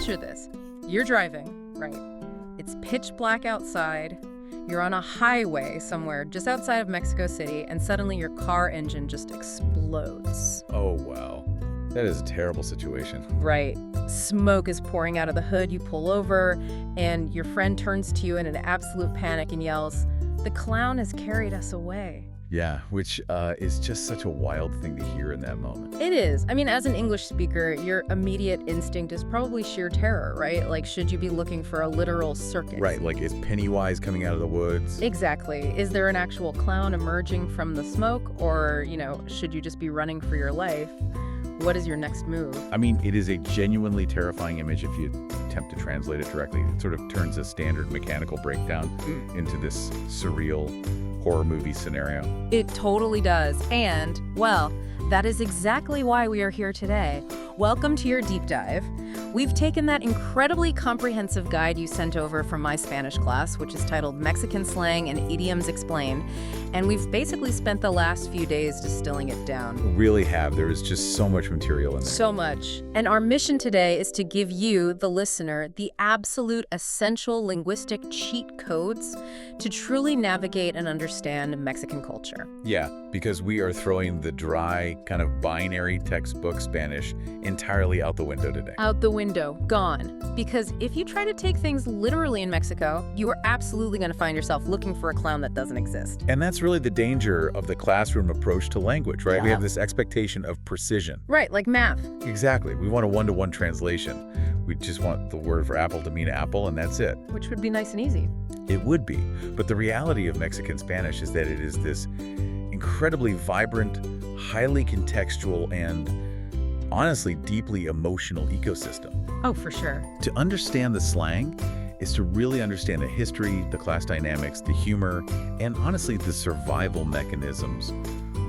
Picture this. You're driving, right? It's pitch black outside. You're on a highway somewhere just outside of Mexico City, and suddenly your car engine just explodes. Oh, wow. That is a terrible situation. Right. Smoke is pouring out of the hood. You pull over, and your friend turns to you in an absolute panic and yells, "The clown has carried us away." Yeah, which is just such a wild thing to hear in that moment. It is. I mean, as an English speaker, your immediate instinct is probably sheer terror, right? Like, should you be looking for a literal circus? Right, like is Pennywise coming out of the woods? Exactly. Is there an actual clown emerging from the smoke? Or, should you just be running for your life? What is your next move? I mean, it is a genuinely terrifying image if you attempt to translate it directly. It sort of turns a standard mechanical breakdown into this surreal horror movie scenario. It totally does. And, well, that is exactly why we are here today. Welcome to your deep dive. We've taken that incredibly comprehensive guide you sent over from my Spanish class, which is titled Mexican Slang and Idioms Explained, and we've basically spent the last few days distilling it down. We really have. There is just so much material in there. So much. And our mission today is to give you, the listener, the absolute essential linguistic cheat codes to truly navigate and understand Mexican culture. Yeah, because we are throwing the dry, kind of binary textbook Spanish entirely out the window today. Out the window, gone. Because if you try to take things literally in Mexico, you are absolutely going to find yourself looking for a clown that doesn't exist. And that's really the danger of the classroom approach to language, right? Yeah. We have this expectation of precision. Right, like math. Exactly. We want a one-to-one translation. We just want the word for apple to mean apple, and that's it. Which would be nice and easy. It would be. But the reality of Mexican Spanish is that it is this incredibly vibrant, highly contextual, and honestly deeply emotional ecosystem. Oh, for sure. To understand the slang is to really understand the history, the class dynamics, the humor, and honestly the survival mechanisms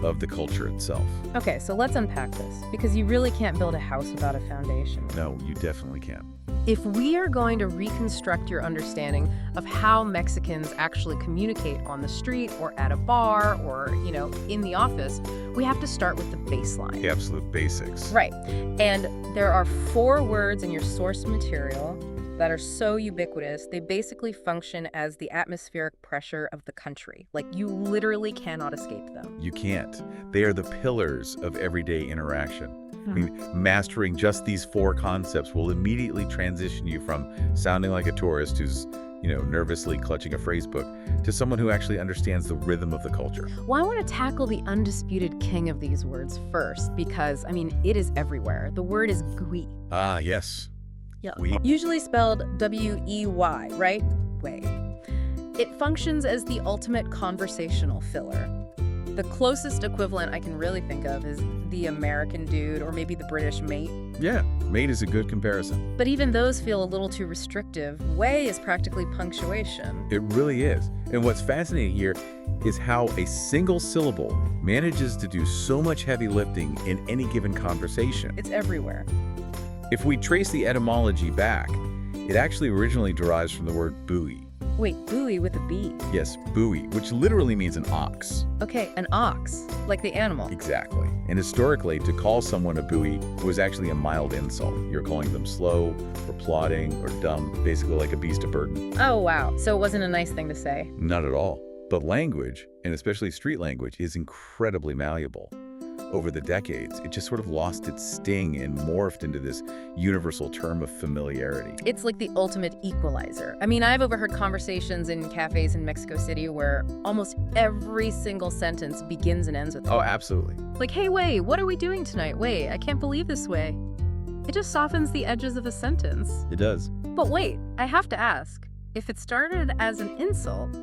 of the culture itself. Okay, so let's unpack this, because you really can't build a house without a foundation. No, you definitely can't. If we are going to reconstruct your understanding of how Mexicans actually communicate on the street or at a bar or, in the office, we have to start with the baseline. The absolute basics. Right. And there are 4 words in your source material that are so ubiquitous, they basically function as the atmospheric pressure of the country. Like, you literally cannot escape them. You can't. They are the pillars of everyday interaction. I mean, mastering just these 4 concepts will immediately transition you from sounding like a tourist who's, nervously clutching a phrase book to someone who actually understands the rhythm of the culture. Well, I want to tackle the undisputed king of these words first because, it is everywhere. The word is gui. Ah, yes. Yeah. Oui. Usually spelled W-E-Y, right? Way. It functions as the ultimate conversational filler. The closest equivalent I can really think of is the American dude or maybe the British mate. Yeah, mate is a good comparison. But even those feel a little too restrictive. Way is practically punctuation. It really is. And what's fascinating here is how a single syllable manages to do so much heavy lifting in any given conversation. It's everywhere. If we trace the etymology back, it actually originally derives from the word buoy. Wait, buoy with a B. Yes, buoy, which literally means an ox. Okay, an ox, like the animal. Exactly. And historically, to call someone a buoy was actually a mild insult. You're calling them slow, or plodding, or dumb, basically like a beast of burden. Oh, wow. So it wasn't a nice thing to say. Not at all. But language, and especially street language, is incredibly malleable. Over the decades, it just sort of lost its sting and morphed into this universal term of familiarity. It's like the ultimate equalizer. I've overheard conversations in cafes in Mexico City where almost every single sentence begins and ends with Oh, absolutely. like, hey, Wei, what are we doing tonight? Wei, I can't believe this way. It just softens the edges of a sentence. It does. But wait, I have to ask, if it started as an insult,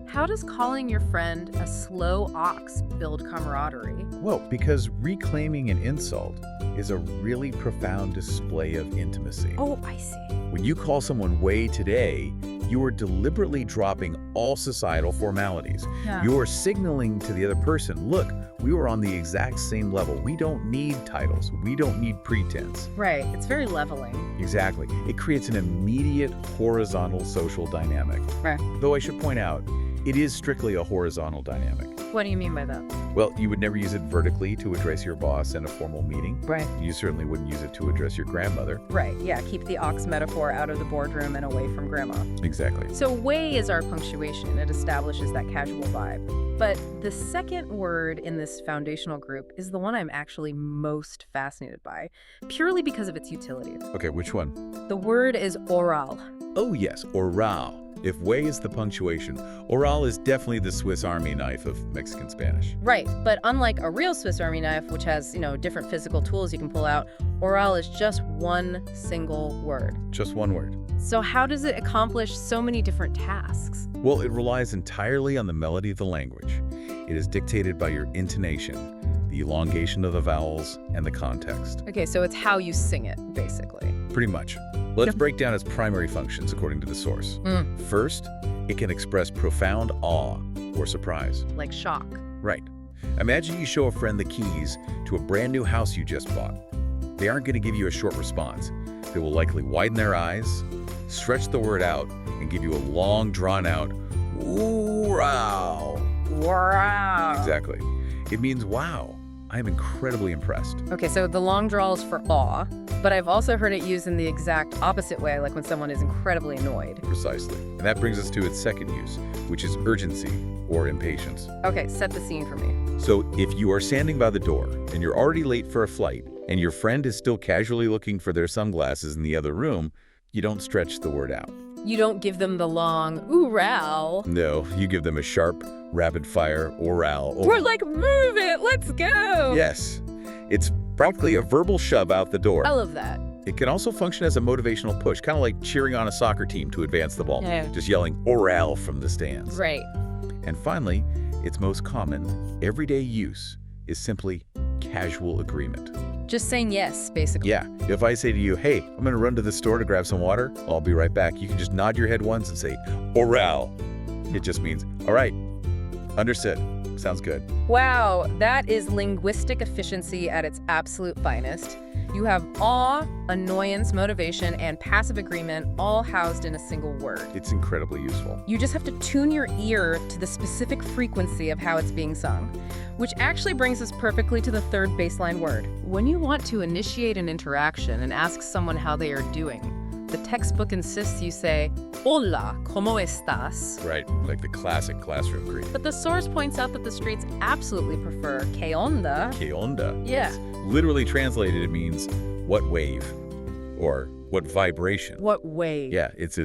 how does calling your friend a slow ox build camaraderie? Well, because reclaiming an insult is a really profound display of intimacy. Oh, I see. When you call someone Wei today, you are deliberately dropping all societal formalities. Yeah. You are signaling to the other person, look, we were on the exact same level. We don't need titles. We don't need pretense. Right, it's very leveling. Exactly. It creates an immediate horizontal social dynamic. Right. Though I should point out, it is strictly a horizontal dynamic. What do you mean by that? Well, you would never use it vertically to address your boss in a formal meeting. Right. You certainly wouldn't use it to address your grandmother. Right, yeah, keep the ox metaphor out of the boardroom and away from grandma. Exactly. So way is our punctuation. It establishes that casual vibe. But the second word in this foundational group is the one I'm actually most fascinated by, purely because of its utility. Okay, which one? The word is oral. Oh yes, oral. If way is the punctuation, oral is definitely the Swiss Army knife of Mexican Spanish. Right, but unlike a real Swiss Army knife, which has, different physical tools you can pull out, oral is just one single word. Just one word. So how does it accomplish so many different tasks? Well, it relies entirely on the melody of the language. It is dictated by your intonation, the elongation of the vowels, and the context. Okay, so it's how you sing it, basically. Pretty much. Let's break down its primary functions according to the source. First, it can express profound awe or surprise. Like shock. Right. Imagine you show a friend the keys to a brand new house you just bought. They aren't going to give you a short response. They will likely widen their eyes, stretch the word out, and give you a long, drawn-out, wow. Wow. Exactly. It means, wow, I am incredibly impressed. Okay, so the long drawl is for awe, but I've also heard it used in the exact opposite way, like when someone is incredibly annoyed. Precisely. And that brings us to its second use, which is urgency or impatience. Okay, set the scene for me. So if you are standing by the door and you're already late for a flight and your friend is still casually looking for their sunglasses in the other room, you don't stretch the word out. You don't give them the long, ooh-row. No, you give them a sharp, rapid-fire oral. We're like, move it, let's go. Yes. It's practically a verbal shove out the door. I love that. It can also function as a motivational push, kind of like cheering on a soccer team to advance the ball. Yeah. Just yelling oral from the stands. Right. And finally, its most common, everyday use is simply casual agreement. Just saying yes, basically. Yeah, if I say to you, hey, I'm going to run to the store to grab some water, I'll be right back. You can just nod your head once and say, oral. It just means, all right, understood. Sounds good. Wow, that is linguistic efficiency at its absolute finest. You have awe, annoyance, motivation, and passive agreement all housed in a single word. It's incredibly useful. You just have to tune your ear to the specific frequency of how it's being sung, which actually brings us perfectly to the third baseline word. When you want to initiate an interaction and ask someone how they are doing, the textbook insists you say, hola, ¿cómo estás? Right, like the classic classroom greeting. But the source points out that the streets absolutely prefer ¿qué onda? ¿Qué onda? Yeah. Literally translated, it means what wave or what vibration. What wave? Yeah, it's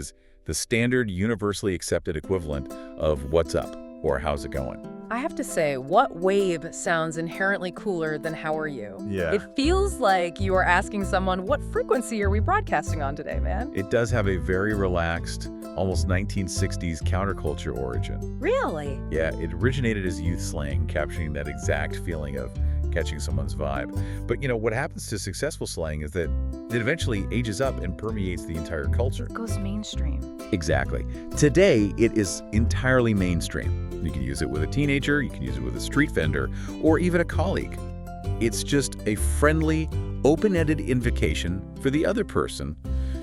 the standard universally accepted equivalent of what's up or how's it going. I have to say, what wave sounds inherently cooler than how are you? Yeah. It feels like you are asking someone, what frequency are we broadcasting on today, man? It does have a very relaxed, almost 1960s counterculture origin. Really? Yeah, it originated as youth slang, capturing that exact feeling of catching someone's vibe. But what happens to successful slang is that it eventually ages up and permeates the entire culture. It goes mainstream. Exactly. Today, it is entirely mainstream. You can use it with a teenager, you can use it with a street vendor, or even a colleague. It's just a friendly, open-ended invocation for the other person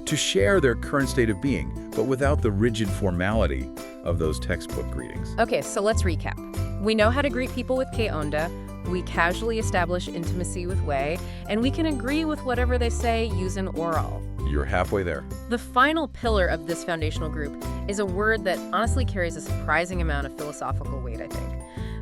to share their current state of being, but without the rigid formality of those textbook greetings. Okay, so let's recap. We know how to greet people with ¿qué onda? We casually establish intimacy with way, and we can agree with whatever they say using oral. You're halfway there. The final pillar of this foundational group is a word that honestly carries a surprising amount of philosophical weight, I think.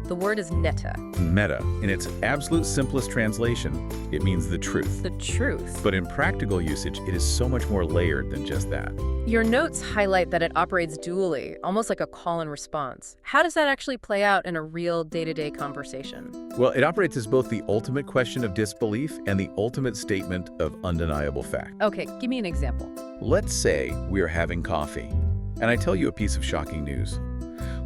The word is neta. Meta, in its absolute simplest translation, it means the truth. The truth. But in practical usage, it is so much more layered than just that. Your notes highlight that it operates dually, almost like a call and response. How does that actually play out in a real day-to-day conversation? Well, it operates as both the ultimate question of disbelief and the ultimate statement of undeniable fact. Okay, give me an example. Let's say we are having coffee, and I tell you a piece of shocking news.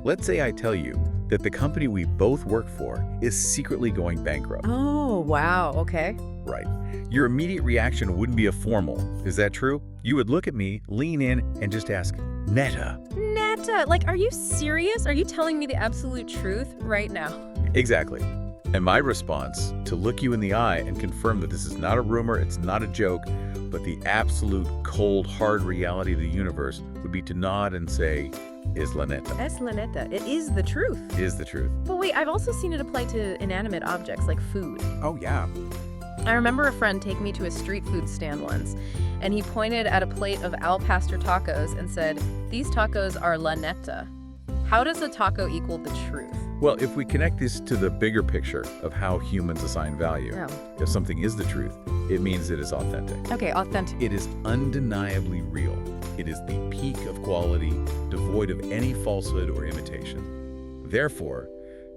Let's say I tell you that the company we both work for is secretly going bankrupt. Oh, wow, okay. Right. Your immediate reaction wouldn't be a formal, is that true? You would look at me, lean in, and just ask, neta. Neta, like, are you serious? Are you telling me the absolute truth right now? Exactly. And my response, to look you in the eye and confirm that this is not a rumor, it's not a joke, but the absolute cold, hard reality of the universe, would be to nod and say, es la neta. Es la neta. It is the truth. Is the truth. But wait, I've also seen it apply to inanimate objects like food. Oh, yeah. I remember a friend taking me to a street food stand once, and he pointed at a plate of al pastor tacos and said, "These tacos are la neta." How does a taco equal the truth? Well, if we connect this to the bigger picture of how humans assign value, if something is the truth, it means it is authentic. Okay, authentic. It is undeniably real. It is the peak of quality, devoid of any falsehood or imitation. Therefore,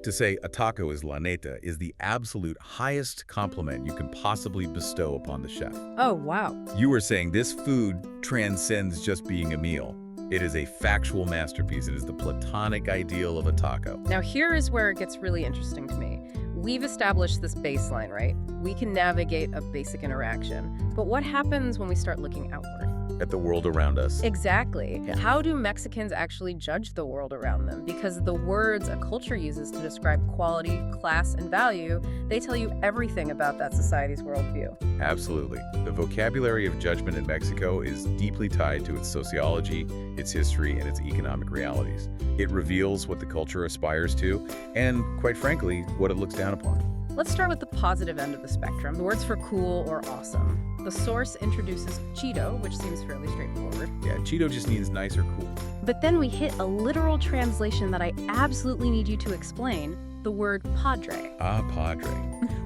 to say a taco is la neta is the absolute highest compliment you can possibly bestow upon the chef. Oh, wow. You are saying this food transcends just being a meal. It is a factual masterpiece. It is the platonic ideal of a taco. Now here is where it gets really interesting to me. We've established this baseline, right? We can navigate a basic interaction. But what happens when we start looking outward? At the world around us. Exactly. Yeah. How do Mexicans actually judge the world around them? Because the words a culture uses to describe quality, class, and value, they tell you everything about that society's worldview. Absolutely. The vocabulary of judgment in Mexico is deeply tied to its sociology, its history, and its economic realities. It reveals what the culture aspires to, and, quite frankly, what it looks down upon. Let's start with the positive end of the spectrum, the words for cool or awesome. The source introduces chido, which seems fairly straightforward. Yeah, chido just means nice or cool. But then we hit a literal translation that I absolutely need you to explain, the word padre. Ah, padre.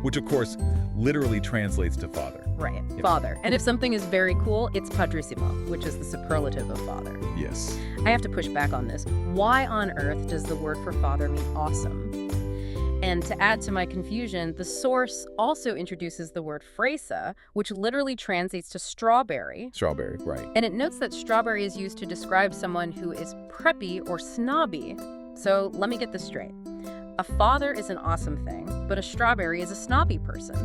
Which, of course, literally translates to father. Right, Yep. father. And if something is very cool, it's padrissimo, which is the superlative of father. Yes. I have to push back on this. Why on earth does the word for father mean awesome? And to add to my confusion, the source also introduces the word fresa, which literally translates to strawberry. Strawberry, right. And it notes that strawberry is used to describe someone who is preppy or snobby. So let me get this straight. A father is an awesome thing, but a strawberry is a snobby person.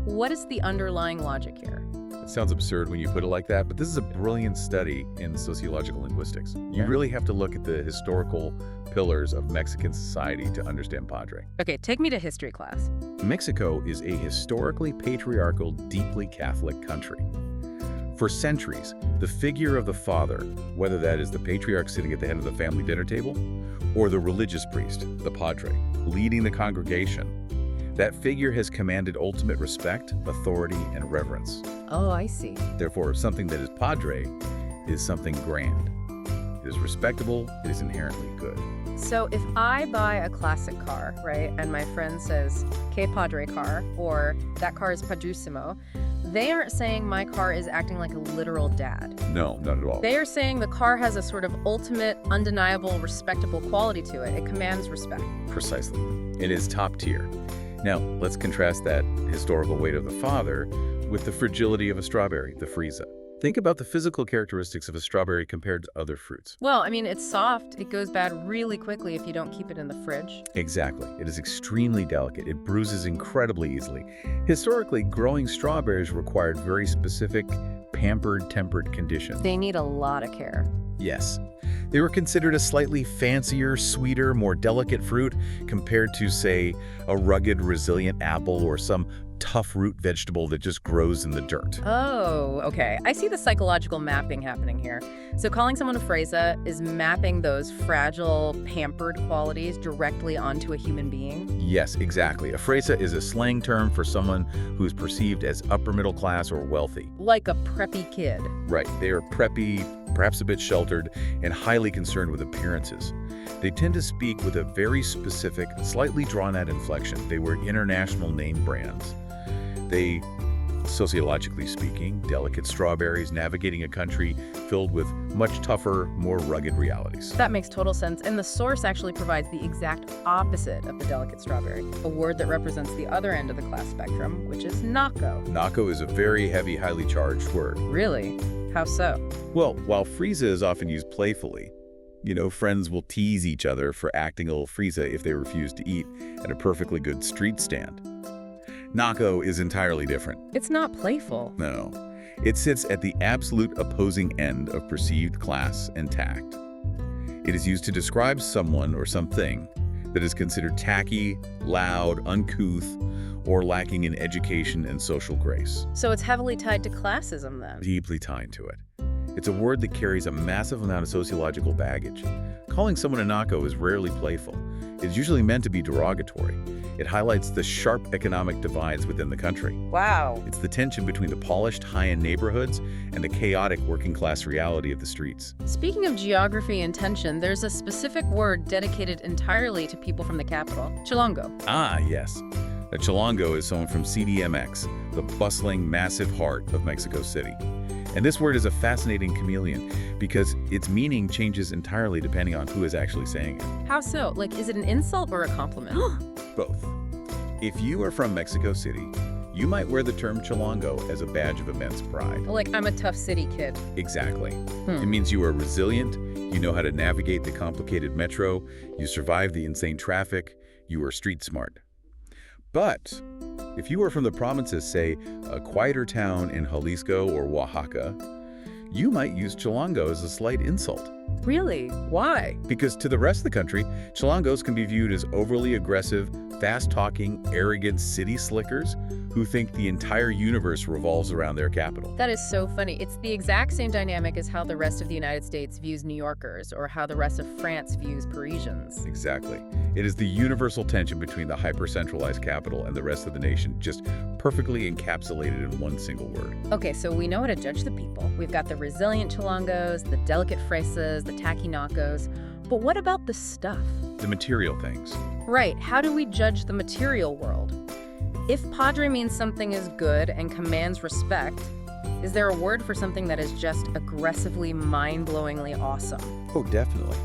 What is the underlying logic here? It sounds absurd when you put it like that, but this is a brilliant study in sociological linguistics. You really have to look at the historical pillars of Mexican society to understand padre. Okay, take me to history class. Mexico is a historically patriarchal, deeply Catholic country. For centuries, the figure of the father, whether that is the patriarch sitting at the head of the family dinner table or the religious priest, the padre, leading the congregation, that figure has commanded ultimate respect, authority, and reverence. Oh, I see. Therefore, something that is padre is something grand. It is respectable, it is inherently good. So if I buy a classic car, right, and my friend says, "Que padre car," or "that car is padrissimo," they aren't saying my car is acting like a literal dad. No, not at all. They are saying the car has a sort of ultimate, undeniable, respectable quality to it. It commands respect. Precisely. It is top tier. Now, let's contrast that historical weight of the father with the fragility of a strawberry, the fresa. Think about the physical characteristics of a strawberry compared to other fruits. Well, I mean, it's soft. It goes bad really quickly if you don't keep it in the fridge. Exactly. It is extremely delicate. It bruises incredibly easily. Historically, growing strawberries required very specific, pampered, tempered conditions. They need a lot of care. Yes. They were considered a slightly fancier, sweeter, more delicate fruit compared to, say, a rugged, resilient apple or some tough root vegetable that just grows in the dirt. Oh, okay. I see the psychological mapping happening here. So calling someone a fresa is mapping those fragile, pampered qualities directly onto a human being? Yes, exactly. A fresa is a slang term for someone who is perceived as upper middle class or wealthy. Like a preppy kid. Right. They are preppy, perhaps a bit sheltered, and highly concerned with appearances. They tend to speak with a very specific, slightly drawn-out inflection. They wear international name brands. They, sociologically speaking, delicate strawberries navigating a country filled with much tougher, more rugged realities. That makes total sense. And the source actually provides the exact opposite of the delicate strawberry, a word that represents the other end of the class spectrum, which is naco. Naco is a very heavy, highly charged word. Really? How so? Well, while fresa is often used playfully, friends will tease each other for acting a little fresa if they refuse to eat at a perfectly good street stand. Naco is entirely different. It's not playful. No. It sits at the absolute opposing end of perceived class and tact. It is used to describe someone or something that is considered tacky, loud, uncouth, or lacking in education and social grace. So it's heavily tied to classism then? Deeply tied to it. It's a word that carries a massive amount of sociological baggage. Calling someone a naco is rarely playful. It's usually meant to be derogatory. It highlights the sharp economic divides within the country. Wow. It's the tension between the polished, high-end neighborhoods and the chaotic working-class reality of the streets. Speaking of geography and tension, there's a specific word dedicated entirely to people from the capital, Chilongo. Ah, yes. A Chilongo is someone from CDMX, the bustling, massive heart of Mexico City. And this word is a fascinating chameleon because its meaning changes entirely depending on who is actually saying it. How so? Like, is it an insult or a compliment? Both. If you are from Mexico City, you might wear the term Chilongo as a badge of immense pride. Like, I'm a tough city kid. Exactly. It means you are resilient, you know how to navigate the complicated metro, you survive the insane traffic, you are street smart. But if you are from the provinces, say, a quieter town in Jalisco or Oaxaca, you might use Chilongo as a slight insult. Really? Why? Because to the rest of the country, Chilongos can be viewed as overly aggressive, fast-talking, arrogant city slickers who think the entire universe revolves around their capital. That is so funny. It's the exact same dynamic as how the rest of the United States views New Yorkers or how the rest of France views Parisians. Exactly. It is the universal tension between the hyper-centralized capital and the rest of the nation, just perfectly encapsulated in one single word. Okay, so we know how to judge the people. We've got the resilient Chilongos, the delicate fresas, the tacky nacos. But what about the stuff? The material things. Right, how do we judge the material world? If padre means something is good and commands respect, is there a word for something that is just aggressively, mind-blowingly awesome? Oh, definitely.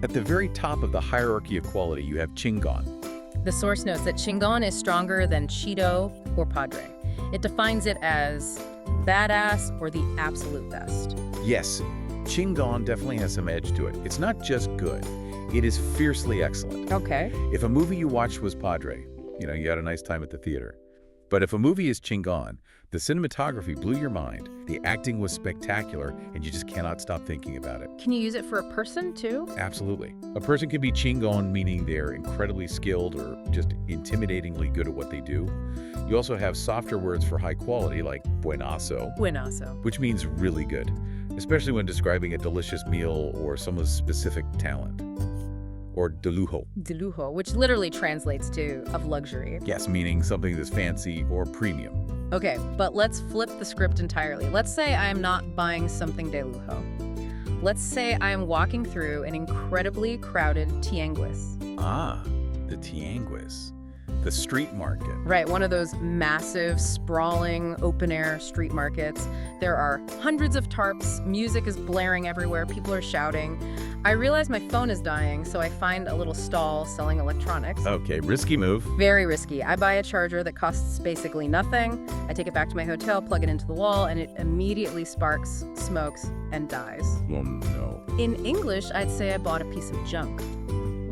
At the very top of the hierarchy of quality, you have chingon. The source notes that chingon is stronger than chido or padre. It defines it as badass or the absolute best. Yes, chingon definitely has some edge to it. It's not just good, it is fiercely excellent. Okay. If a movie you watched was Padre, you had a nice time at the theater. But if a movie is chingon, the cinematography blew your mind, the acting was spectacular, and you just cannot stop thinking about it. Can you use it for a person, too? Absolutely. A person can be chingon, meaning they're incredibly skilled or just intimidatingly good at what they do. You also have softer words for high quality, like buenazo, which means really good, especially when describing a delicious meal or someone's specific talent. Or de lujo. De lujo, which literally translates to of luxury. Yes, meaning something that's fancy or premium. Okay, but let's flip the script entirely. Let's say I am not buying something de lujo. Let's say I am walking through an incredibly crowded tianguis. Ah, the tianguis. The street market. Right, one of those massive, sprawling, open-air street markets. There are hundreds of tarps, music is blaring everywhere, people are shouting. I realize my phone is dying, so I find a little stall selling electronics. Okay, risky move. Very risky. I buy a charger that costs basically nothing. I take it back to my hotel, plug it into the wall, and it immediately sparks, smokes, and dies. Oh, no. In English, I'd say I bought a piece of junk.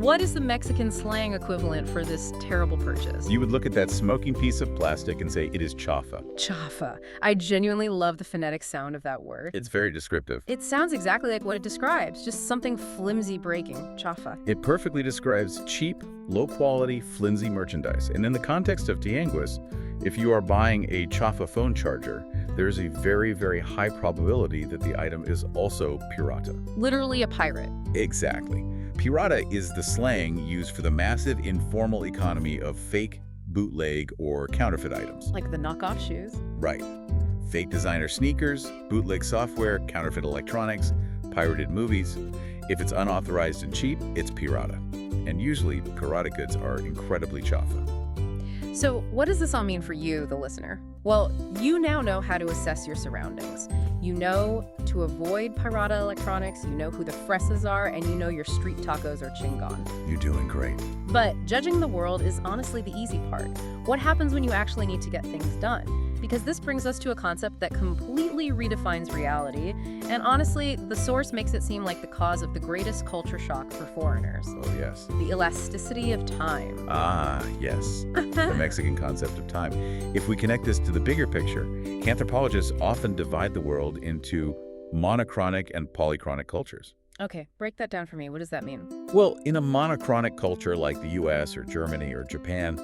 What is the Mexican slang equivalent for this terrible purchase? You would look at that smoking piece of plastic and say it is chafa. Chafa. I genuinely love the phonetic sound of that word. It's very descriptive. It sounds exactly like what it describes, just something flimsy breaking. Chafa. It perfectly describes cheap, low-quality, flimsy merchandise. And in the context of tianguis, if you are buying a chafa phone charger, there's a very, very high probability that the item is also pirata. Literally a pirate. Exactly. Pirata is the slang used for the massive informal economy of fake, bootleg, or counterfeit items. Like the knockoff shoes? Right. Fake designer sneakers, bootleg software, counterfeit electronics, pirated movies. If it's unauthorized and cheap, it's pirata. And usually, pirata goods are incredibly chafa. So what does this all mean for you, the listener? Well, you now know how to assess your surroundings. You know to avoid pirata electronics, you know who the fresas are, and you know your street tacos are chingon. You're doing great. But judging the world is honestly the easy part. What happens when you actually need to get things done? Because this brings us to a concept that completely redefines reality, and honestly, the source makes it seem like the cause of the greatest culture shock for foreigners. Oh, yes. The elasticity of time. Ah, yes. The Mexican concept of time. If we connect this to the bigger picture, anthropologists often divide the world into monochronic and polychronic cultures. Okay, break that down for me. What does that mean? Well, in a monochronic culture like the US or Germany or Japan,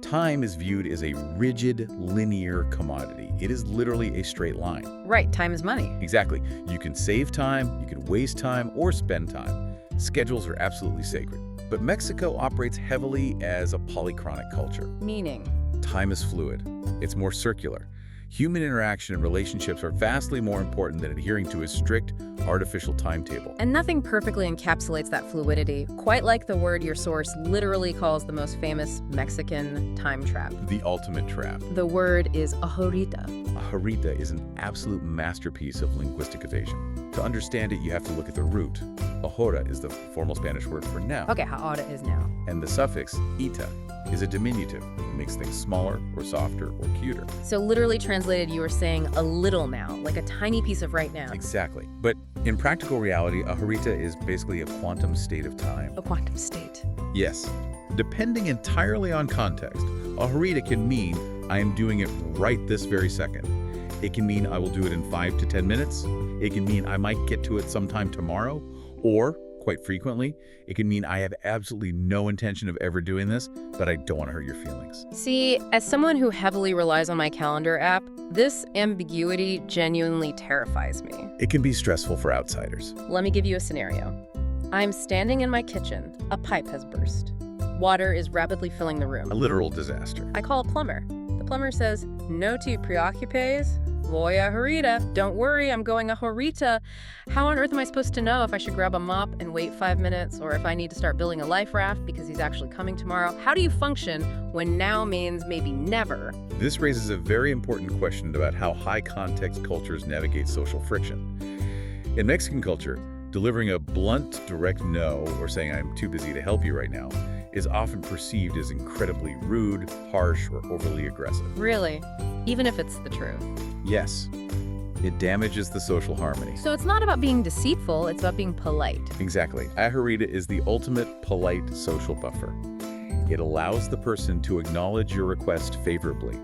time is viewed as a rigid, linear commodity. It is literally a straight line. Right, time is money. Exactly. You can save time, you can waste time, or spend time. Schedules are absolutely sacred. But Mexico operates heavily as a polychronic culture. Meaning? Time is fluid. It's more circular. Human interaction and relationships are vastly more important than adhering to a strict, artificial timetable. And nothing perfectly encapsulates that fluidity, quite like the word your source literally calls the most famous Mexican time trap. The ultimate trap. The word is ahorita. Ahorita is an absolute masterpiece of linguistic evasion. To understand it, you have to look at the root. Ahora is the formal Spanish word for now. Okay, ahora is now. And the suffix ita is a diminutive. It makes things smaller or softer or cuter. So literally translated, you were saying a little now, like a tiny piece of right now. Exactly. But in practical reality, ahorita is basically a quantum state of time. A quantum state. Yes. Depending entirely on context, ahorita can mean I am doing it right this very second. It can mean I will do it in 5 to 10 minutes. It can mean I might get to it sometime tomorrow. Or, quite frequently, it can mean I have absolutely no intention of ever doing this, but I don't want to hurt your feelings. See, as someone who heavily relies on my calendar app, this ambiguity genuinely terrifies me. It can be stressful for outsiders. Let me give you a scenario. I'm standing in my kitchen. A pipe has burst. Water is rapidly filling the room. A literal disaster. I call a plumber. The plumber says, "No te preocupes. Voy a ahorita. Don't worry, I'm going a ahorita." How on earth am I supposed to know if I should grab a mop and wait 5 minutes, or if I need to start building a life raft because he's actually coming tomorrow? How do you function when now means maybe never? This raises a very important question about how high-context cultures navigate social friction. In Mexican culture, delivering a blunt, direct no, or saying I'm too busy to help you right now, is often perceived as incredibly rude, harsh, or overly aggressive. Really? Even if it's the truth? Yes. It damages the social harmony. So it's not about being deceitful, it's about being polite. Exactly. Ahorita is the ultimate polite social buffer. It allows the person to acknowledge your request favorably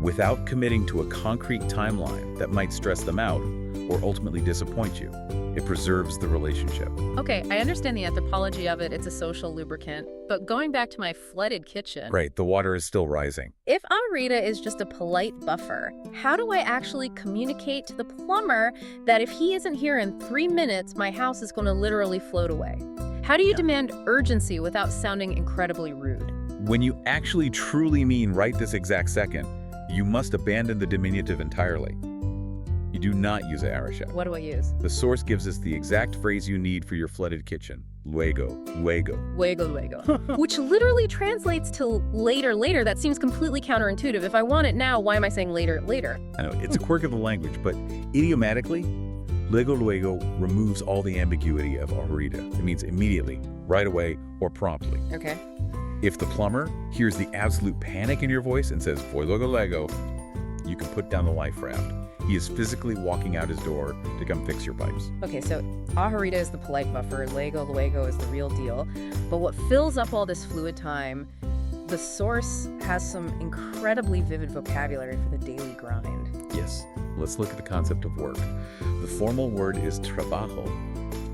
without committing to a concrete timeline that might stress them out or ultimately disappoint you. It preserves the relationship. Okay, I understand the anthropology of it. It's a social lubricant. But going back to my flooded kitchen. Right, the water is still rising. If ahorita is just a polite buffer, how do I actually communicate to the plumber that if he isn't here in 3 minutes, my house is going to literally float away? How do you demand urgency without sounding incredibly rude? When you actually truly mean right this exact second, you must abandon the diminutive entirely. You do not use ahorita. What do I use? The source gives us the exact phrase you need for your flooded kitchen. Luego, luego. Luego, luego. Which literally translates to later, later. That seems completely counterintuitive. If I want it now, why am I saying later, later? I know, it's a quirk of the language, but idiomatically, luego, luego removes all the ambiguity of ahorita. It means immediately, right away, or promptly. Okay. If the plumber hears the absolute panic in your voice and says, voy luego, luego, you can put down the life raft. He is physically walking out his door to come fix your pipes. Okay, so ahorita is the polite buffer, luego is the real deal. But what fills up all this fluid time, the source has some incredibly vivid vocabulary for the daily grind. Yes, let's look at the concept of work. The formal word is trabajo,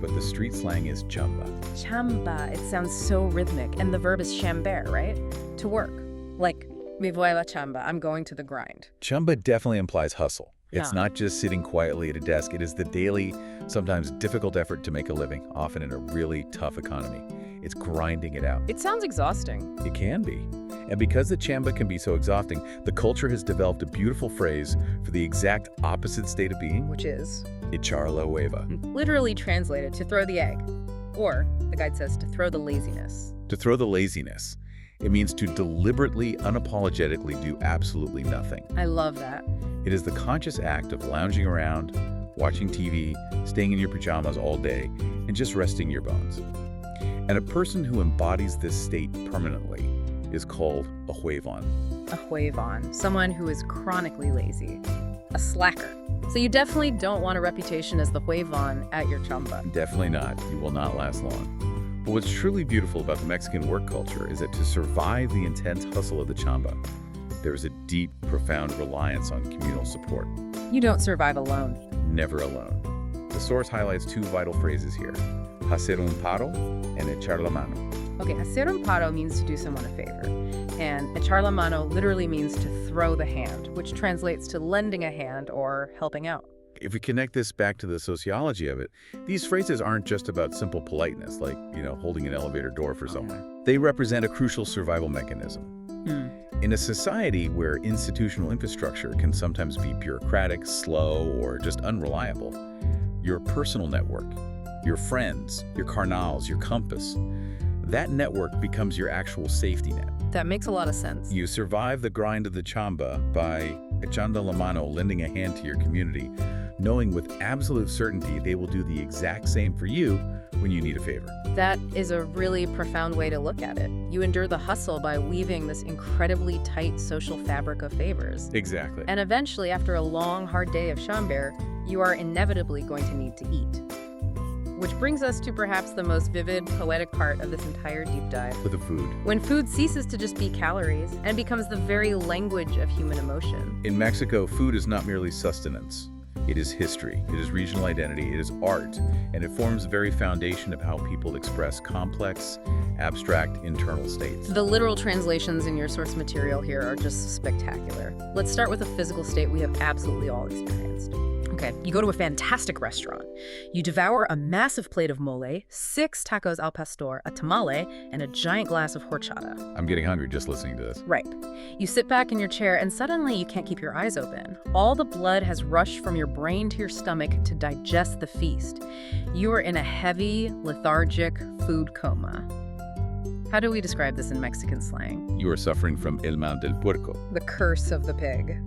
but the street slang is chamba. Chamba, it sounds so rhythmic. And the verb is chamber, right? To work. Like, me voy a la chamba, I'm going to the grind. Chamba definitely implies hustle. It's Yeah. not just sitting quietly at a desk. It is the daily, sometimes difficult effort to make a living, often in a really tough economy. It's grinding it out. It sounds exhausting. It can be. And because the chamba can be so exhausting, the culture has developed a beautiful phrase for the exact opposite state of being, Which is, echar la hueva. literally translated, to throw the egg. Or, the guide says, to throw the laziness. To throw the laziness. It means to deliberately, unapologetically do absolutely nothing. I love that. It is the conscious act of lounging around, watching TV, staying in your pajamas all day, and just resting your bones. And a person who embodies this state permanently is called a huevon. A huevon, someone who is chronically lazy. A slacker. So you definitely don't want a reputation as the huevon at your chamba. Definitely not. You will not last long. But what's truly beautiful about the Mexican work culture is that to survive the intense hustle of the chamba, there is a deep, profound reliance on communal support. You don't survive alone. Never alone. The source highlights two vital phrases here, hacer un paro and echar la mano. Okay, hacer un paro means to do someone a favor, and echar la mano literally means to throw the hand, which translates to lending a hand or helping out. If we connect this back to the sociology of it, these phrases aren't just about simple politeness, like, holding an elevator door for someone. They represent a crucial survival mechanism. In a society where institutional infrastructure can sometimes be bureaucratic, slow, or just unreliable, your personal network, your friends, your carnals, your compass, that network becomes your actual safety net. That makes a lot of sense. You survive the grind of the chamba by echando la mano, lending a hand to your community, knowing with absolute certainty they will do the exact same for you when you need a favor. That is a really profound way to look at it. You endure the hustle by weaving this incredibly tight social fabric of favors. Exactly. And eventually, after a long, hard day of chamber, you are inevitably going to need to eat. Which brings us to perhaps the most vivid, poetic part of this entire deep dive. With the food. When food ceases to just be calories and becomes the very language of human emotion. In Mexico, food is not merely sustenance. It is history, it is regional identity, it is art, and it forms the very foundation of how people express complex, abstract, internal states. The literal translations in your source material here are just spectacular. Let's start with a physical state we have absolutely all experienced. Okay, you go to a fantastic restaurant. You devour a massive plate of mole, 6 tacos al pastor, a tamale, and a giant glass of horchata. I'm getting hungry just listening to this. Right. You sit back in your chair and suddenly you can't keep your eyes open. All the blood has rushed from your brain to your stomach to digest the feast. You are in a heavy, lethargic food coma. How do we describe this in Mexican slang? You are suffering from el mal del puerco. The curse of the pig.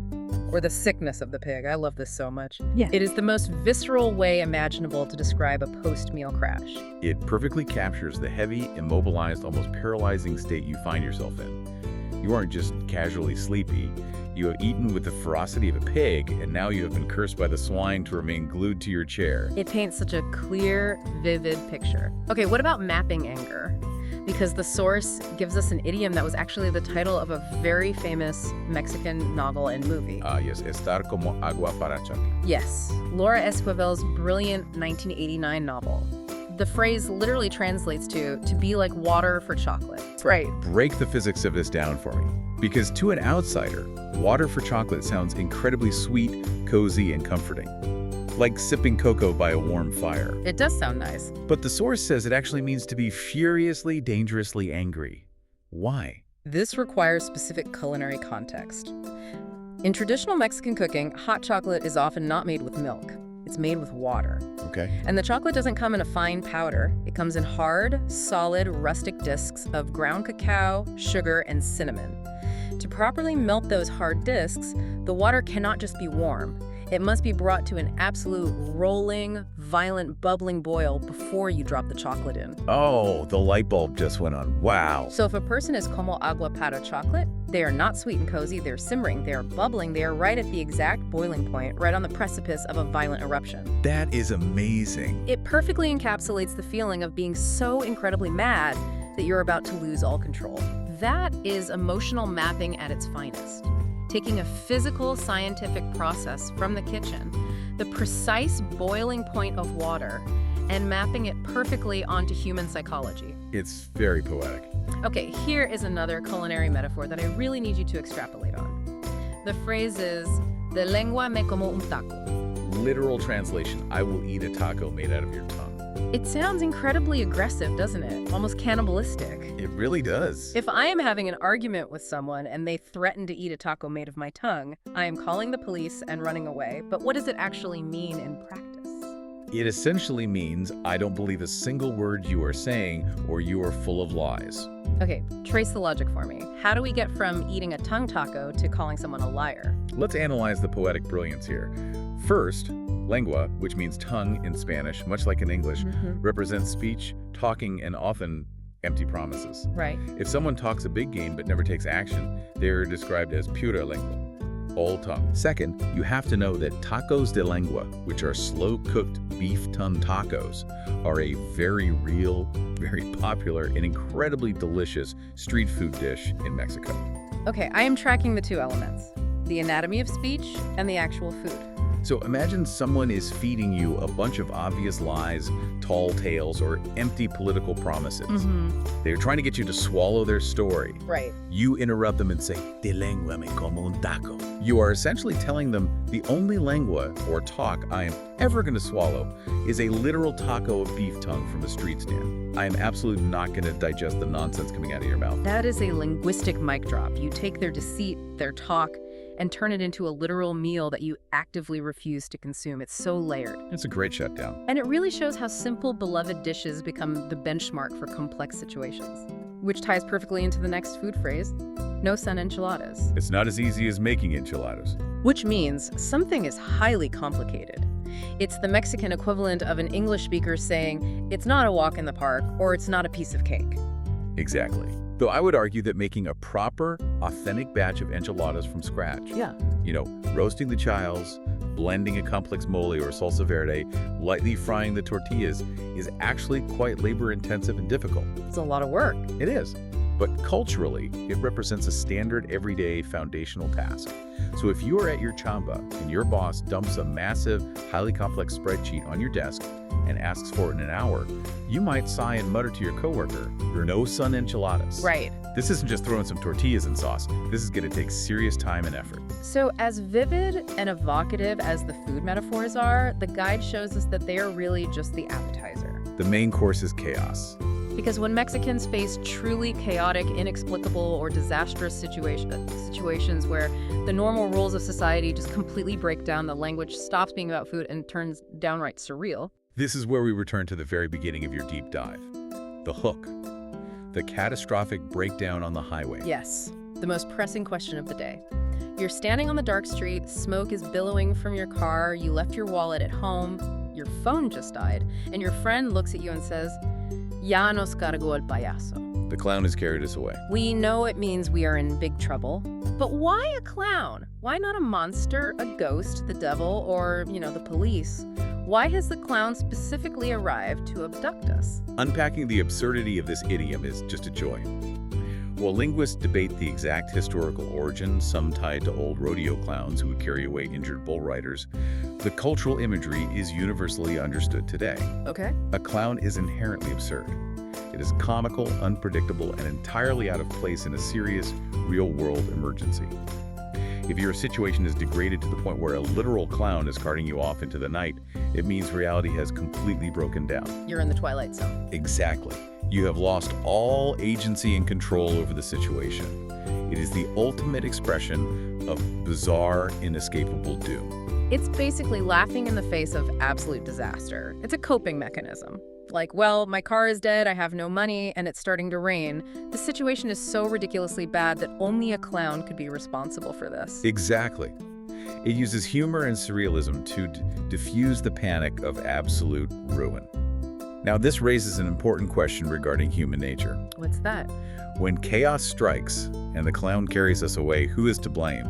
Or the sickness of the pig. I love this so much. Yeah. It is the most visceral way imaginable to describe a post-meal crash. It perfectly captures the heavy, immobilized, almost paralyzing state you find yourself in. You aren't just casually sleepy. You have eaten with the ferocity of a pig, and now you have been cursed by the swine to remain glued to your chair. It paints such a clear, vivid picture. Okay, what about mapping anger? Because the source gives us an idiom that was actually the title of a very famous Mexican novel and movie. Yes, estar como agua para choque. Yes, Laura Esquivel's brilliant 1989 novel. The phrase literally translates to be like water for chocolate. Right. Break the physics of this down for me. Because to an outsider, water for chocolate sounds incredibly sweet, cozy, and comforting. Like sipping cocoa by a warm fire. It does sound nice. But the source says it actually means to be furiously, dangerously angry. Why? This requires specific culinary context. In traditional Mexican cooking, hot chocolate is often not made with milk. It's made with water. Okay. And the chocolate doesn't come in a fine powder. It comes in hard, solid, rustic discs of ground cacao, sugar, and cinnamon. To properly melt those hard discs, the water cannot just be warm. It must be brought to an absolute rolling, violent, bubbling boil before you drop the chocolate in. Oh, the light bulb just went on. Wow. So if a person is como agua para chocolate, they are not sweet and cozy, they're simmering, they're bubbling, they are right at the exact boiling point, right on the precipice of a violent eruption. That is amazing. It perfectly encapsulates the feeling of being so incredibly mad that you're about to lose all control. That is emotional mapping at its finest. Taking a physical, scientific process from the kitchen, the precise boiling point of water, and mapping it perfectly onto human psychology. It's very poetic. Okay, here is another culinary metaphor that I really need you to extrapolate on. The phrase is, de lengua me como un taco. Literal translation, I will eat a taco made out of your tongue. It sounds incredibly aggressive, doesn't it? Almost cannibalistic. It really does. If I am having an argument with someone and they threaten to eat a taco made of my tongue, I am calling the police and running away. But what does it actually mean in practice? It essentially means I don't believe a single word you are saying or you are full of lies. Okay, trace the logic for me. How do we get from eating a tongue taco to calling someone a liar? Let's analyze the poetic brilliance here. First, lengua, which means tongue in Spanish, much like in English, represents speech, talking, and often empty promises. Right. If someone talks a big game but never takes action, they are described as pura lengua, all tongue. Second, you have to know that tacos de lengua, which are slow-cooked beef tongue tacos, are a very real, very popular, and incredibly delicious street food dish in Mexico. Okay, I am tracking the two elements, the anatomy of speech and the actual food. So imagine someone is feeding you a bunch of obvious lies, tall tales, or empty political promises. They're trying to get you to swallow their story. Right. You interrupt them and say, "Te lengua me como un taco." You are essentially telling them the only lengua, or talk, I am ever going to swallow is a literal taco of beef tongue from a street stand. I am absolutely not going to digest the nonsense coming out of your mouth. That is a linguistic mic drop. You take their deceit, their talk, and turn it into a literal meal that you actively refuse to consume. It's so layered. It's a great shutdown. And it really shows how simple, beloved dishes become the benchmark for complex situations. Which ties perfectly into the next food phrase, no son enchiladas. It's not as easy as making enchiladas. Which means something is highly complicated. It's the Mexican equivalent of an English speaker saying, it's not a walk in the park, or it's not a piece of cake. Exactly. Though I would argue that making a proper, authentic batch of enchiladas from scratch, roasting the chiles, blending a complex mole or salsa verde, lightly frying the tortillas, is actually quite labor-intensive and difficult. It's a lot of work. It is. But culturally, it represents a standard, everyday, foundational task. So if you are at your chamba and your boss dumps a massive, highly complex spreadsheet on your desk and asks for it in an hour, you might sigh and mutter to your coworker, "No son enchiladas." Right. This isn't just throwing some tortillas in sauce. This is going to take serious time and effort. So as vivid and evocative as the food metaphors are, the guide shows us that they are really just the appetizer. The main course is chaos. Because when Mexicans face truly chaotic, inexplicable, or disastrous situations where the normal rules of society just completely break down, the language stops being about food and turns downright surreal. This is where we return to the very beginning of your deep dive. The hook. The catastrophic breakdown on the highway. Yes, the most pressing question of the day. You're standing on the dark street, smoke is billowing from your car, you left your wallet at home, your phone just died, and your friend looks at you and says, "Ya nos cargó el payaso." The clown has carried us away. We know it means we are in big trouble, but why a clown? Why not a monster, a ghost, the devil, or, the police? Why has the clown specifically arrived to abduct us? Unpacking the absurdity of this idiom is just a joy. While linguists debate the exact historical origin, some tied to old rodeo clowns who would carry away injured bull riders, the cultural imagery is universally understood today. Okay. A clown is inherently absurd. It is comical, unpredictable, and entirely out of place in a serious, real-world emergency. If your situation is degraded to the point where a literal clown is carting you off into the night, it means reality has completely broken down. You're in the twilight zone. Exactly. You have lost all agency and control over the situation. It is the ultimate expression of bizarre, inescapable doom. It's basically laughing in the face of absolute disaster. It's a coping mechanism. Like, well, my car is dead, I have no money, and it's starting to rain. The situation is so ridiculously bad that only a clown could be responsible for this. Exactly. It uses humor and surrealism to diffuse the panic of absolute ruin. Now, this raises an important question regarding human nature. What's that? When chaos strikes and the clown carries us away, who is to blame?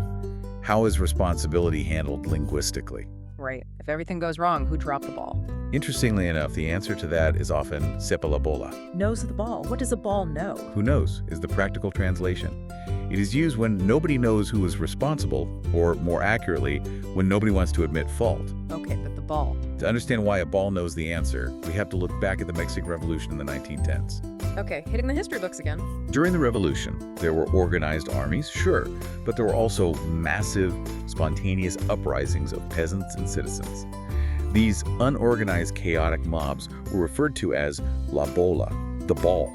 How is responsibility handled linguistically? Right. If everything goes wrong, who dropped the ball? Interestingly enough, the answer to that is often sepa la bola. Knows the ball. What does a ball know? Who knows is the practical translation. It is used when nobody knows who is responsible, or more accurately, when nobody wants to admit fault. Okay, but the ball. To understand why a ball knows the answer, we have to look back at the Mexican Revolution in the 1910s. Okay, hitting the history books again. During the revolution, there were organized armies, sure, but there were also massive, spontaneous uprisings of peasants and citizens. These unorganized, chaotic mobs were referred to as la bola, the ball,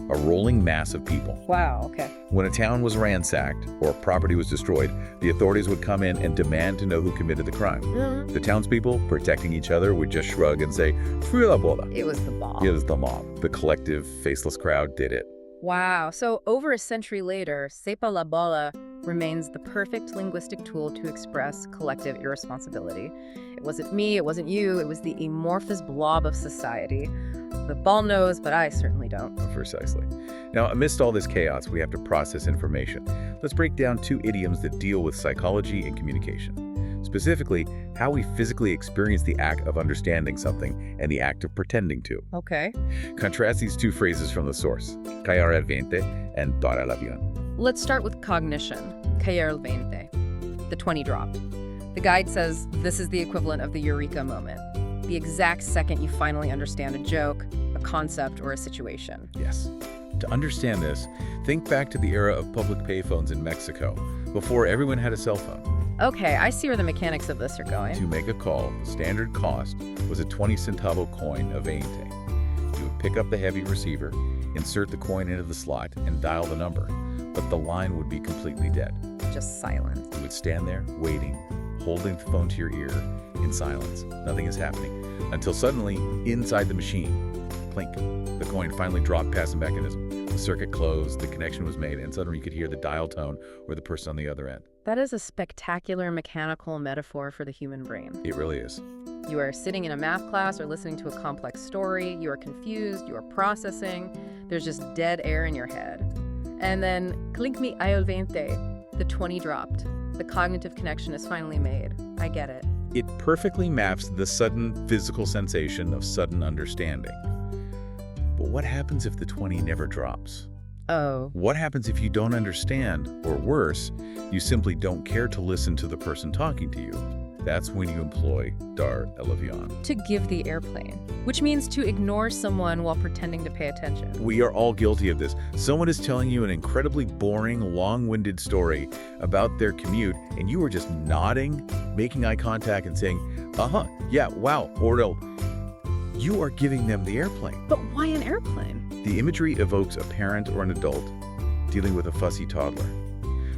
a rolling mass of people. Wow, okay. When a town was ransacked or property was destroyed, the authorities would come in and demand to know who committed the crime. The townspeople, protecting each other, would just shrug and say, "Fue la bola." It was the mob. It was the mob. The collective, faceless crowd did it. Wow, so over a century later, sepa la bola remains the perfect linguistic tool to express collective irresponsibility. It wasn't me, it wasn't you, it was the amorphous blob of society. The ball knows, but I certainly don't. Precisely. Now, amidst all this chaos, we have to process information. Let's break down two idioms that deal with psychology and communication. Specifically, how we physically experience the act of understanding something and the act of pretending to. Okay. Contrast these two phrases from the source, caer el 20 and dar el avión. Let's start with cognition, caer el 20. The 20 dropped. The guide says this is the equivalent of the eureka moment, the exact second you finally understand a joke, a concept, or a situation. Yes. To understand this, think back to the era of public payphones in Mexico, before everyone had a cell phone. Okay, I see where the mechanics of this are going. To make a call, the standard cost was a 20-centavo coin of 20. You would pick up the heavy receiver, insert the coin into the slot, and dial the number, but the line would be completely dead. Just silent. You would stand there, waiting, holding the phone to your ear, in silence. Nothing is happening. Until suddenly, inside the machine, clink, the coin finally dropped past the mechanism. The circuit closed, the connection was made, and suddenly you could hear the dial tone or the person on the other end. That is a spectacular mechanical metaphor for the human brain. It really is. You are sitting in a math class or listening to a complex story. You are confused. You are processing. There's just dead air in your head. And then, clink me el 20. The 20 dropped. The cognitive connection is finally made. I get it. It perfectly maps the sudden physical sensation of sudden understanding. But what happens if the 20 never drops? Oh. What happens if you don't understand, or worse, you simply don't care to listen to the person talking to you? That's when you employ dar el avión. To give the airplane, which means to ignore someone while pretending to pay attention. We are all guilty of this. Someone is telling you an incredibly boring, long-winded story about their commute, and you are just nodding, making eye contact, and saying, uh-huh, yeah, wow, or you are giving them the airplane. But why an airplane? The imagery evokes a parent or an adult dealing with a fussy toddler.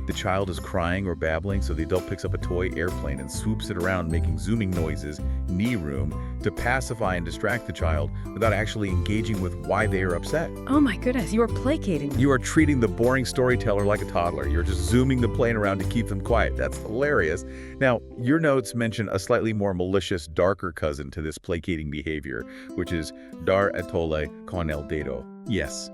The child is crying or babbling, so the adult picks up a toy airplane and swoops it around, making zooming noises, knee room, to pacify and distract the child without actually engaging with why they are upset. Oh my goodness, you are placating them. You are treating the boring storyteller like a toddler. You're just zooming the plane around to keep them quiet. That's hilarious. Now, your notes mention a slightly more malicious, darker cousin to this placating behavior, which is dar atole con el dedo. Yes,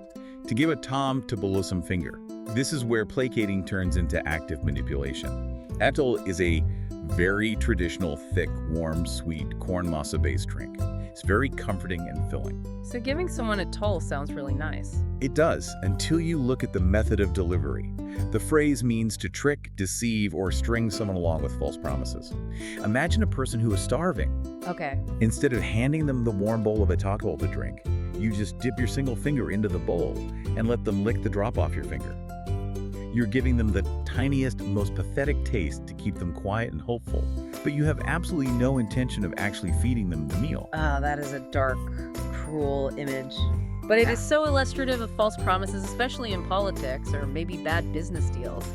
to give a tom to below some finger. This is where placating turns into active manipulation. Atole is a very traditional, thick, warm, sweet corn masa-based drink. It's very comforting and filling. So giving someone a toll sounds really nice. It does, until you look at the method of delivery. The phrase means to trick, deceive, or string someone along with false promises. Imagine a person who is starving. Okay. Instead of handing them the warm bowl of atole to drink, you just dip your single finger into the bowl and let them lick the drop off your finger. You're giving them the tiniest, most pathetic taste to keep them quiet and hopeful, but you have absolutely no intention of actually feeding them the meal. That is a dark, cruel image. But it is so illustrative of false promises, especially in politics or maybe bad business deals.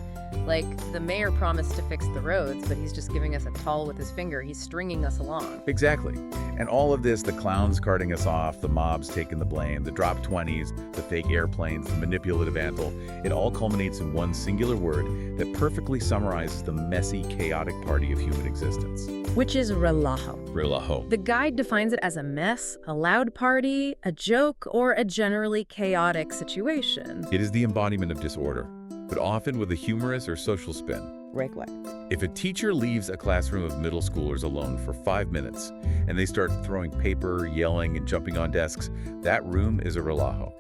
Like, the mayor promised to fix the roads, but he's just giving us a toll with his finger. He's stringing us along. Exactly. And all of this, the clowns carting us off, the mobs taking the blame, the drop 20s, the fake airplanes, the manipulative antole, it all culminates in one singular word that perfectly summarizes the messy, chaotic party of human existence. Which is relajo. Relajo. The guide defines it as a mess, a loud party, a joke, or a generally chaotic situation. It is the embodiment of disorder, but often with a humorous or social spin. Like what? If a teacher leaves a classroom of middle schoolers alone for 5 minutes and they start throwing paper, yelling, and jumping on desks, that room is a relajo.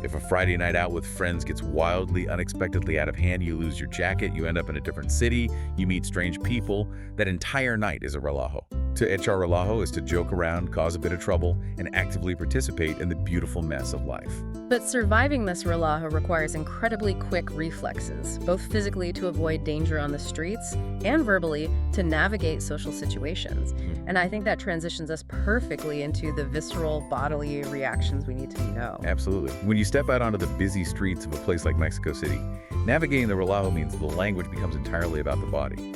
If a Friday night out with friends gets wildly, unexpectedly out of hand, you lose your jacket, you end up in a different city, you meet strange people, that entire night is a relajo. To echar relajo is to joke around, cause a bit of trouble, and actively participate in the beautiful mess of life. But surviving this relajo requires incredibly quick reflexes, both physically to avoid danger on the streets and verbally to navigate social situations. And I think that transitions us perfectly into the visceral bodily reactions we need to know. Absolutely. When you step out onto the busy streets of a place like Mexico City, navigating the relajo means the language becomes entirely about the body,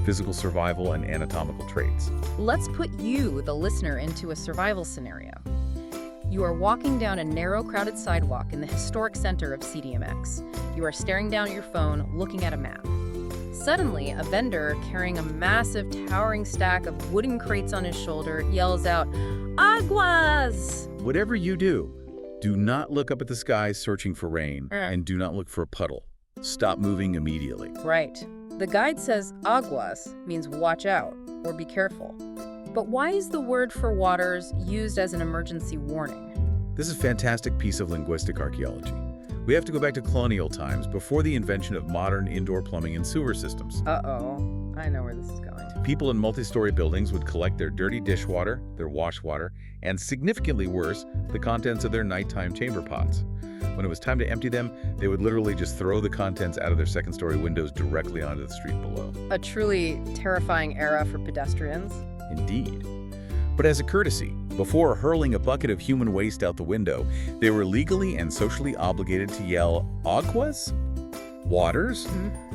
physical survival, and anatomical traits. Let's put you, the listener, into a survival scenario. You are walking down a narrow, crowded sidewalk in the historic center of CDMX. You are staring down at your phone, looking at a map. Suddenly, a vendor carrying a massive, towering stack of wooden crates on his shoulder yells out, "Aguas!" Whatever you do not look up at the sky searching for rain, and do not look for a puddle. Stop moving immediately. Right. The guide says aguas means watch out or be careful. But why is the word for waters used as an emergency warning? This is a fantastic piece of linguistic archaeology. We have to go back to colonial times, before the invention of modern indoor plumbing and sewer systems. Uh-oh. I know where this is going. People in multi-story buildings would collect their dirty dishwater, their wash water, and significantly worse, the contents of their nighttime chamber pots. When it was time to empty them, they would literally just throw the contents out of their second-story windows directly onto the street below. A truly terrifying era for pedestrians. Indeed. But as a courtesy, before hurling a bucket of human waste out the window, they were legally and socially obligated to yell aguas, waters,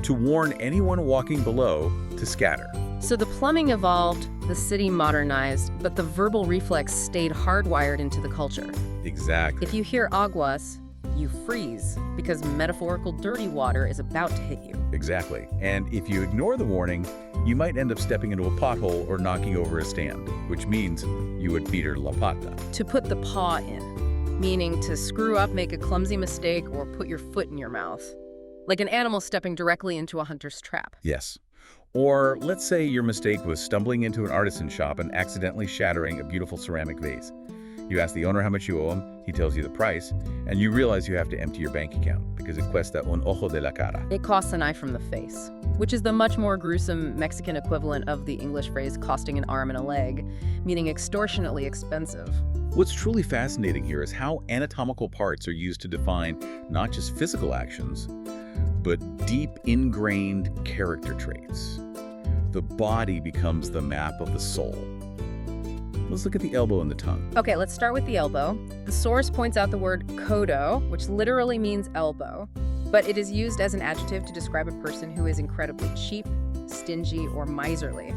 to warn anyone walking below to scatter. So the plumbing evolved, the city modernized, but the verbal reflex stayed hardwired into the culture. Exactly. If you hear aguas, you freeze, because metaphorical dirty water is about to hit you. Exactly. And if you ignore the warning, you might end up stepping into a pothole or knocking over a stand, which means you would meter la pata. To put the paw in, meaning to screw up, make a clumsy mistake, or put your foot in your mouth. Like an animal stepping directly into a hunter's trap. Yes. Or let's say your mistake was stumbling into an artisan shop and accidentally shattering a beautiful ceramic vase. You ask the owner how much you owe him, he tells you the price, and you realize you have to empty your bank account because it cuesta un ojo de la cara. It costs an eye from the face, which is the much more gruesome Mexican equivalent of the English phrase costing an arm and a leg, meaning extortionately expensive. What's truly fascinating here is how anatomical parts are used to define not just physical actions, but deep ingrained character traits. The body becomes the map of the soul. Let's look at the elbow and the tongue. Okay, let's start with the elbow. The source points out the word codo, which literally means elbow, but it is used as an adjective to describe a person who is incredibly cheap, stingy, or miserly.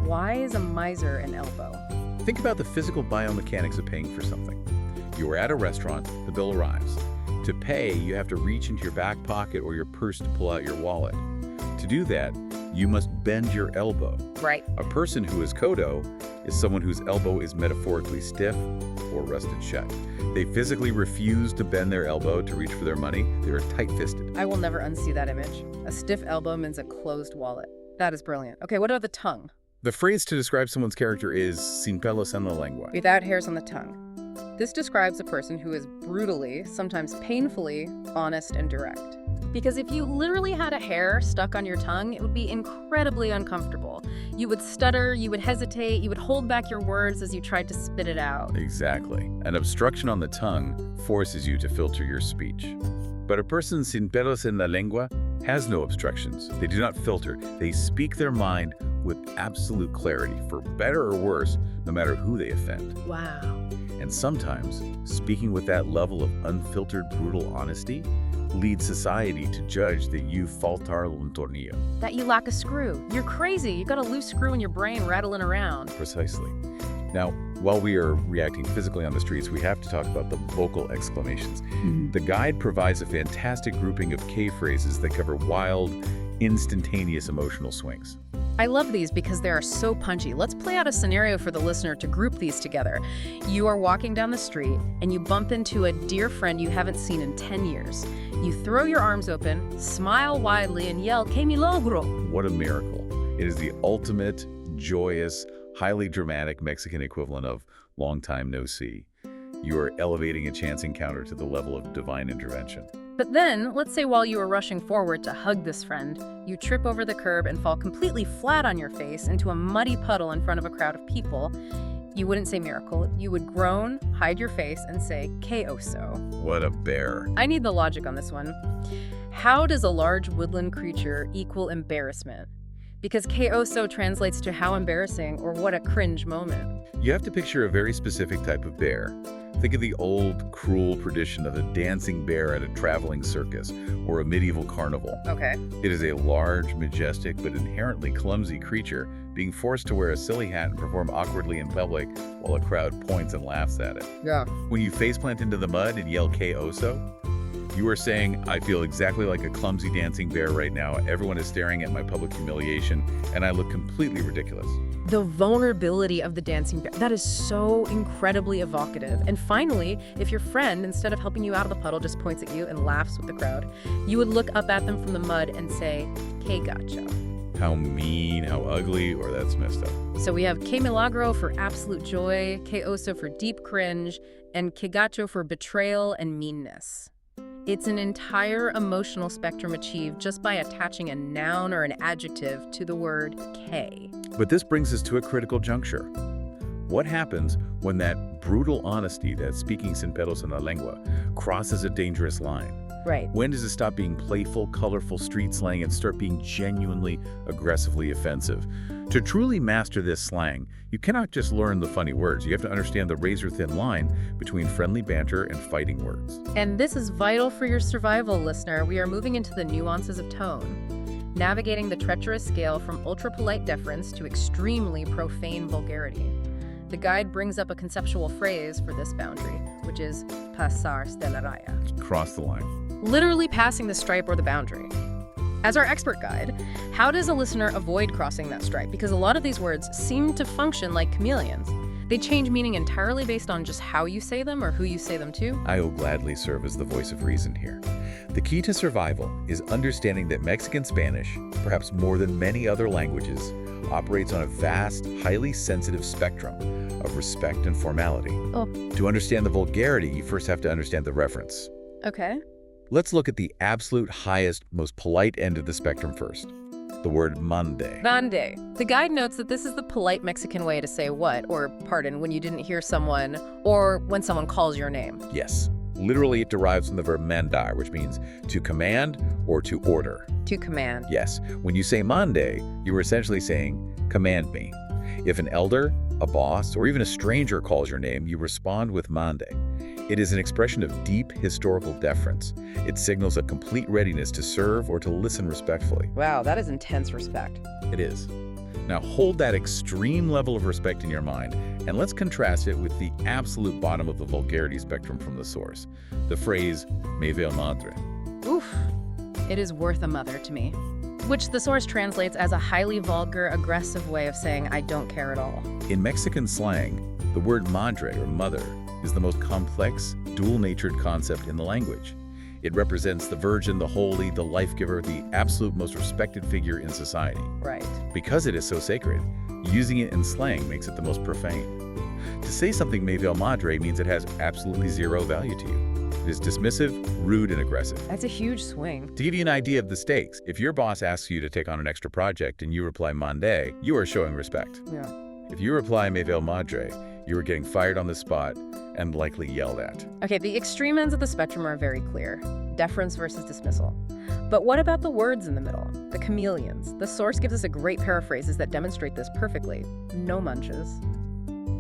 Why is a miser an elbow? Think about the physical biomechanics of paying for something. You are at a restaurant, the bill arrives. To pay, you have to reach into your back pocket or your purse to pull out your wallet. To do that, you must bend your elbow. Right. A person who is kodo is someone whose elbow is metaphorically stiff or rusted shut. They physically refuse to bend their elbow to reach for their money. They are tight-fisted. I will never unsee that image. A stiff elbow means a closed wallet. That is brilliant. Okay, what about the tongue? The phrase to describe someone's character is sin pelos en la lengua. Without hairs on the tongue. This describes a person who is brutally, sometimes painfully, honest and direct. Because if you literally had a hair stuck on your tongue, it would be incredibly uncomfortable. You would stutter, you would hesitate, you would hold back your words as you tried to spit it out. Exactly. An obstruction on the tongue forces you to filter your speech. But a person sin pelos en la lengua has no obstructions. They do not filter. They speak their mind with absolute clarity, for better or worse, no matter who they offend. Wow. And sometimes, speaking with that level of unfiltered, brutal honesty leads society to judge that you faltar un tornillo. That you lack a screw. You're crazy. You got a loose screw in your brain rattling around. Precisely. Now, while we are reacting physically on the streets, we have to talk about the vocal exclamations. The guide provides a fantastic grouping of K phrases that cover wild, instantaneous emotional swings. I love these because they are so punchy. Let's play out a scenario for the listener to group these together. You are walking down the street and you bump into a dear friend you haven't seen in 10 years. You throw your arms open, smile widely, and yell, "Que milagro!" What a miracle. It is the ultimate, joyous, highly dramatic Mexican equivalent of long time no see. You are elevating a chance encounter to the level of divine intervention. But then, let's say while you are rushing forward to hug this friend, you trip over the curb and fall completely flat on your face into a muddy puddle in front of a crowd of people. You wouldn't say miracle. You would groan, hide your face, and say, "Que oso." What a bear. I need the logic on this one. How does a large woodland creature equal embarrassment? Because que oso translates to how embarrassing or what a cringe moment. You have to picture a very specific type of bear. Think of the old, cruel tradition of a dancing bear at a traveling circus or a medieval carnival. Okay. It is a large, majestic, but inherently clumsy creature being forced to wear a silly hat and perform awkwardly in public while a crowd points and laughs at it. Yeah. When you faceplant into the mud and yell "Que oso," you are saying, "I feel exactly like a clumsy dancing bear right now. Everyone is staring at my public humiliation, and I look completely ridiculous." The vulnerability of the dancing bear, that is so incredibly evocative. And finally, if your friend, instead of helping you out of the puddle, just points at you and laughs with the crowd, you would look up at them from the mud and say, "Que gacho." How mean, how ugly, or that's messed up. So we have que milagro for absolute joy, que oso for deep cringe, and que gacho for betrayal and meanness. It's an entire emotional spectrum achieved just by attaching a noun or an adjective to the word K. But this brings us to a critical juncture. What happens when that brutal honesty, that speaking sin pelos en la lengua, crosses a dangerous line? Right. When does it stop being playful, colorful street slang and start being genuinely, aggressively offensive? To truly master this slang, you cannot just learn the funny words. You have to understand the razor-thin line between friendly banter and fighting words. And this is vital for your survival, listener. We are moving into the nuances of tone, navigating the treacherous scale from ultra-polite deference to extremely profane vulgarity. The guide brings up a conceptual phrase for this boundary, which is pasarse de la raya. Cross the line. Literally passing the stripe or the boundary. As our expert guide, how does a listener avoid crossing that stripe? Because a lot of these words seem to function like chameleons. They change meaning entirely based on just how you say them or who you say them to. I will gladly serve as the voice of reason here. The key to survival is understanding that Mexican Spanish, perhaps more than many other languages, operates on a vast, highly sensitive spectrum of respect and formality. Oh. To understand the vulgarity, you first have to understand the reference. Okay. Let's look at the absolute highest, most polite end of the spectrum first. The word mande. Mande. The guide notes that this is the polite Mexican way to say what, or pardon, when you didn't hear someone, or when someone calls your name. Yes. Literally, it derives from the verb mandar, which means to command or to order. To command. Yes. When you say mande, you are essentially saying, command me. If an elder, a boss, or even a stranger calls your name, you respond with mande. It is an expression of deep historical deference. It signals a complete readiness to serve or to listen respectfully. Wow, that is intense respect. It is. Now hold that extreme level of respect in your mind, and let's contrast it with the absolute bottom of the vulgarity spectrum from the source. The phrase, me veo madre. Oof. It is worth a mother to me. Which the source translates as a highly vulgar, aggressive way of saying I don't care at all. In Mexican slang, the word madre, or mother, is the most complex, dual-natured concept in the language. It represents the virgin, the holy, the life-giver, the absolute most respected figure in society. Right. Because it is so sacred, using it in slang makes it the most profane. To say something me veo madre means it has absolutely zero value to you. It is dismissive, rude, and aggressive. That's a huge swing. To give you an idea of the stakes, if your boss asks you to take on an extra project and you reply mande, you are showing respect. Yeah. If you reply me veo madre, you are getting fired on the spot and likely yelled at. Okay, the extreme ends of the spectrum are very clear. Deference versus dismissal. But what about the words in the middle? The chameleons. The source gives us a great paraphrases that demonstrate this perfectly. No munches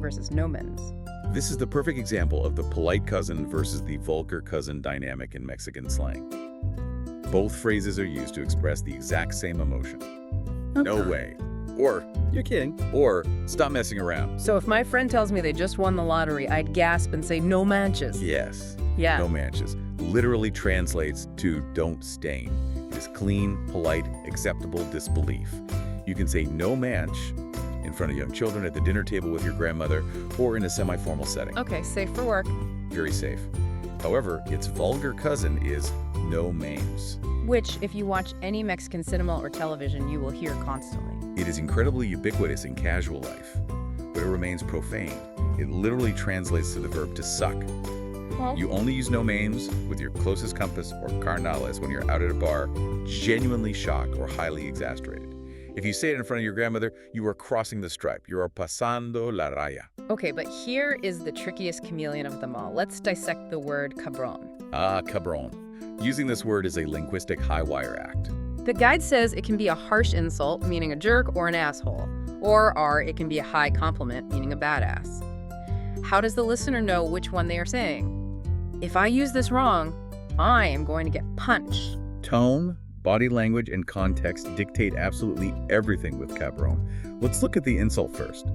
versus no mens. This is the perfect example of the polite cousin versus the vulgar cousin dynamic in Mexican slang. Both phrases are used to express the exact same emotion. No way. Or, you're kidding. Or, stop messing around. So if my friend tells me they just won the lottery, I'd gasp and say, no manches. Yes. Yeah. No manches. Literally translates to don't stain. It is clean, polite, acceptable disbelief. You can say no manch in front of young children at the dinner table with your grandmother or in a semi-formal setting. Okay, safe for work. Very safe. However, its vulgar cousin is no mames. Which, if you watch any Mexican cinema or television, you will hear constantly. It is incredibly ubiquitous in casual life, but it remains profane. It literally translates to the verb to suck. Well, You only use no names with your closest compass or carnales when you're out at a bar, genuinely shocked or highly exasperated. If you say it in front of your grandmother, you are crossing the stripe. You are pasando la raya. okay, but here is the trickiest chameleon of them all. Let's dissect the word cabron. Ah, cabron. Using this word is a linguistic high-wire act. The guide says it can be a harsh insult, meaning a jerk or an asshole, or it can be a high compliment, meaning a badass. How does the listener know which one they are saying? If I use this wrong, I am going to get punched. Tone, body language, and context dictate absolutely everything with cabron. Let's look at the insult first.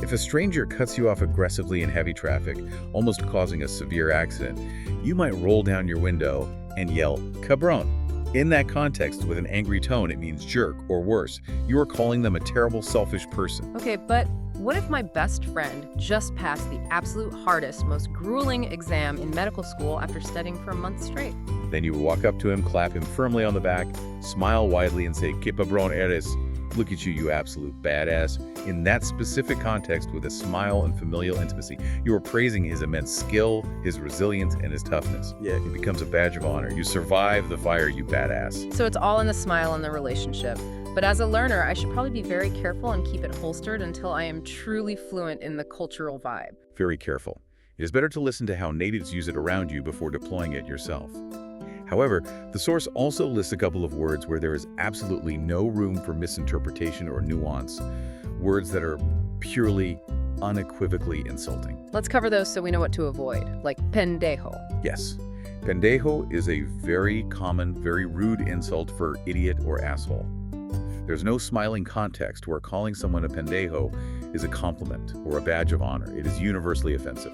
If a stranger cuts you off aggressively in heavy traffic, almost causing a severe accident, you might roll down your window and yell, cabron. In that context, with an angry tone, it means jerk, or worse, you are calling them a terrible, selfish person. Okay, but what if my best friend just passed the absolute hardest, most grueling exam in medical school after studying for a month straight? Then you walk up to him, clap him firmly on the back, smile widely, and say, "Que cabron eres," Look at you, you absolute badass. In that specific context, with a smile and familial intimacy, you are praising his immense skill, his resilience, and his toughness. Yeah, it becomes a badge of honor. You survive the fire, you badass. So it's all in the smile and the relationship. But as a learner, I should probably be very careful and keep it holstered until I am truly fluent in the cultural vibe. Very careful. It is better to listen to how natives use it around you before deploying it yourself. However, the source also lists a couple of words where there is absolutely no room for misinterpretation or nuance, words that are purely, unequivocally insulting. Let's cover those so we know what to avoid, like pendejo. Yes, pendejo is a very common, very rude insult for idiot or asshole. There's no smiling context where calling someone a pendejo is a compliment or a badge of honor. It is universally offensive.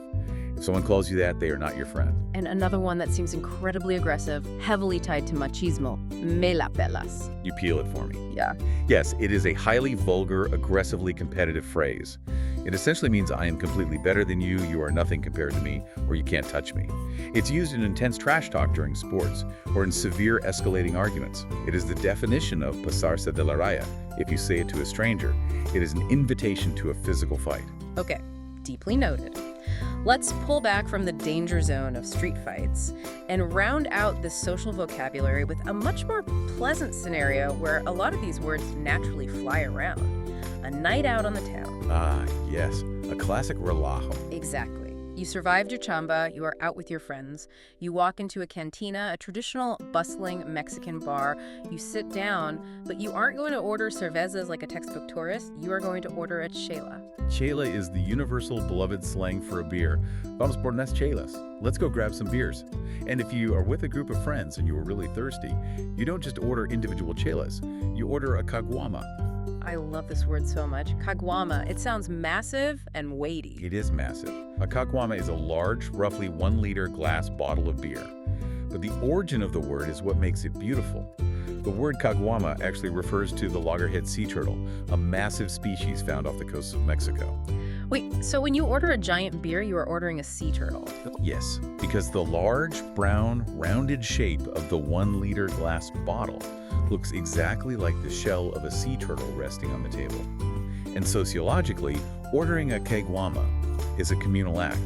If someone calls you that, they are not your friend. And another one that seems incredibly aggressive, heavily tied to machismo, me la pelas. You peel it for me. Yeah. Yes, it is a highly vulgar, aggressively competitive phrase. It essentially means I am completely better than you, you are nothing compared to me, or you can't touch me. It's used in intense trash talk during sports, or in severe escalating arguments. It is the definition of pasarse de la raya. If you say it to a stranger, it is an invitation to a physical fight. Okay, deeply noted. Let's pull back from the danger zone of street fights and round out this social vocabulary with a much more pleasant scenario where a lot of these words naturally fly around. A night out on the town. Ah, yes, a classic relajo. Exactly. You survived your chamba, you are out with your friends, you walk into a cantina, a traditional bustling Mexican bar, you sit down, but you aren't going to order cervezas like a textbook tourist, you are going to order a chela. Chela is the universal beloved slang for a beer. Vamos por unas chelas. Let's go grab some beers. And if you are with a group of friends and you are really thirsty, you don't just order individual chelas, you order a caguama. I love this word so much. Caguama. It sounds massive and weighty. It is massive. A caguama is a large, roughly 1-liter glass bottle of beer. But the origin of the word is what makes it beautiful. The word caguama actually refers to the loggerhead sea turtle, a massive species found off the coast of Mexico. Wait, so when you order a giant beer, you are ordering a sea turtle? Yes, because the large, brown, rounded shape of the 1-liter glass bottle looks exactly like the shell of a sea turtle resting on the table. And sociologically, ordering a caguama is a communal act.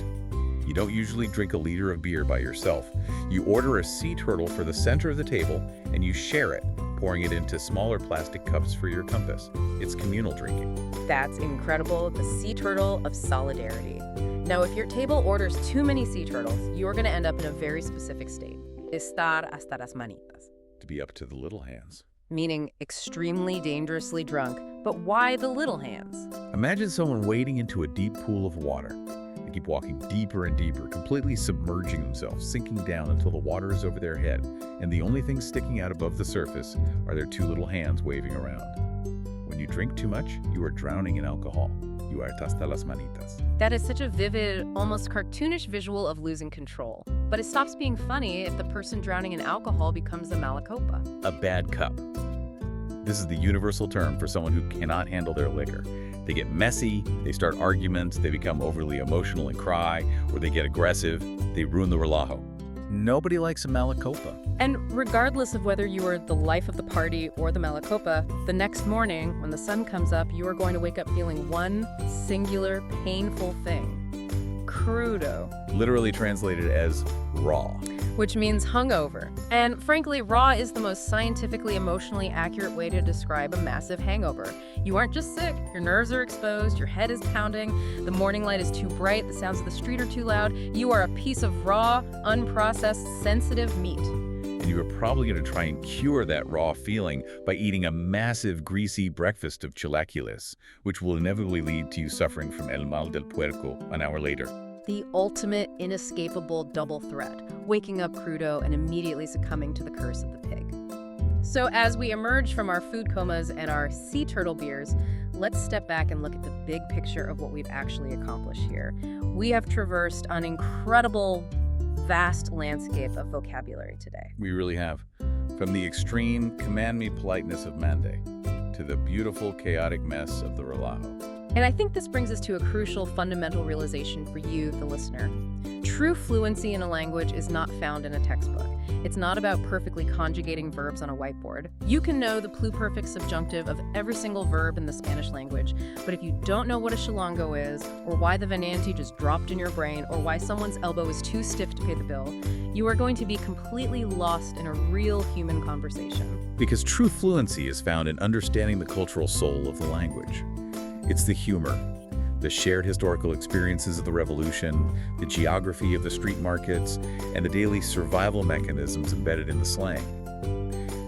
You don't usually drink a liter of beer by yourself. You order a sea turtle for the center of the table, and you share it, pouring it into smaller plastic cups for your compass. It's communal drinking. That's incredible, the sea turtle of solidarity. Now, if your table orders too many sea turtles, you're going to end up in a very specific state. Estar hasta las manitas. To be up to the little hands. Meaning extremely dangerously drunk. But why the little hands? Imagine someone wading into a deep pool of water. They keep walking deeper and deeper, completely submerging themselves, sinking down until the water is over their head, and the only thing sticking out above the surface are their 2 little hands waving around. When you drink too much, you are drowning in alcohol. You are hasta las manitas. That is such a vivid, almost cartoonish visual of losing control. But it stops being funny if the person drowning in alcohol becomes a malacopa. A bad cup. This is the universal term for someone who cannot handle their liquor. They get messy, they start arguments, they become overly emotional and cry, or they get aggressive, they ruin the relajo. Nobody likes a malacopa. And regardless of whether you are the life of the party or the malacopa, the next morning, when the sun comes up, you are going to wake up feeling one singular, painful thing. Crudo. Literally translated as raw. Which means hungover. And frankly, raw is the most scientifically, emotionally accurate way to describe a massive hangover. You aren't just sick, your nerves are exposed, your head is pounding, the morning light is too bright, the sounds of the street are too loud. You are a piece of raw, unprocessed, sensitive meat. And you are probably going to try and cure that raw feeling by eating a massive, greasy breakfast of chilaquiles, which will inevitably lead to you suffering from el mal del puerco an hour later. The ultimate, inescapable double threat, waking up crudo and immediately succumbing to the curse of the pig. So as we emerge from our food comas and our sea turtle beers, let's step back and look at the big picture of what we've actually accomplished here. We have traversed an incredible, vast landscape of vocabulary today. We really have. From the extreme command me politeness of Mande to the beautiful, chaotic mess of the relajo. And I think this brings us to a crucial, fundamental realization for you, the listener. True fluency in a language is not found in a textbook. It's not about perfectly conjugating verbs on a whiteboard. You can know the pluperfect subjunctive of every single verb in the Spanish language, but if you don't know what a shillongo is, or why the venanti just dropped in your brain, or why someone's elbow is too stiff to pay the bill, you are going to be completely lost in a real human conversation. Because true fluency is found in understanding the cultural soul of the language. It's the humor, the shared historical experiences of the revolution, the geography of the street markets, and the daily survival mechanisms embedded in the slang.